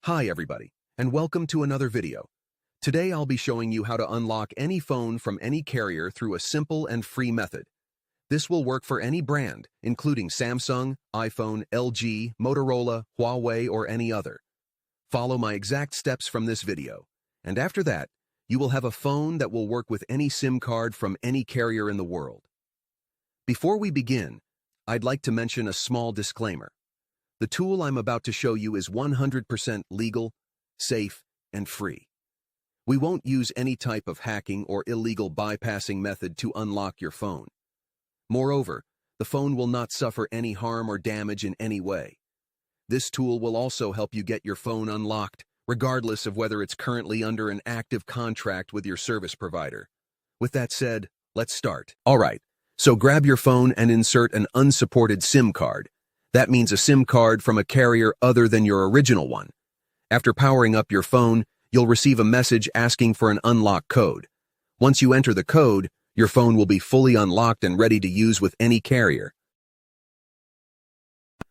Hi everybody, and welcome to another video. Today I'll be showing you how to unlock any phone from any carrier through a simple and free method. This will work for any brand, including Samsung, iPhone, LG, Motorola, Huawei, or any other. Follow my exact steps from this video, and after that, you will have a phone that will work with any SIM card from any carrier in the world. Before we begin, I'd like to mention a small disclaimer. The tool I'm about to show you is 100% legal, safe, and free. We won't use any type of hacking or illegal bypassing method to unlock your phone. Moreover, the phone will not suffer any harm or damage in any way. This tool will also help you get your phone unlocked, regardless of whether it's currently under an active contract with your service provider. With that said, let's start. Alright, so grab your phone and insert an unsupported SIM card. That means a SIM card from a carrier other than your original one. After powering up your phone, you'll receive a message asking for an unlock code. Once you enter the code, your phone will be fully unlocked and ready to use with any carrier.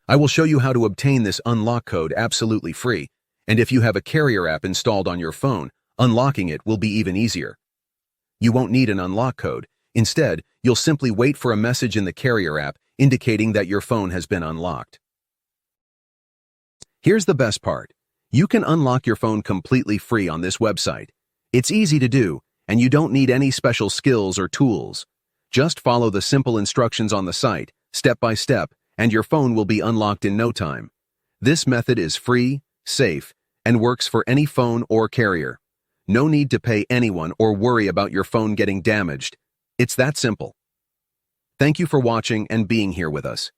I will show you how to obtain this unlock code absolutely free, and if you have a carrier app installed on your phone, unlocking it will be even easier. You won't need an unlock code. Instead, you'll simply wait for a message in the carrier app indicating that your phone has been unlocked. Here's the best part. You can unlock your phone completely free on this website. It's easy to do, and you don't need any special skills or tools. Just follow the simple instructions on the site, step by step, and your phone will be unlocked in no time. This method is free, safe, and works for any phone or carrier. No need to pay anyone or worry about your phone getting damaged. It's that simple. Thank you for watching and being here with us.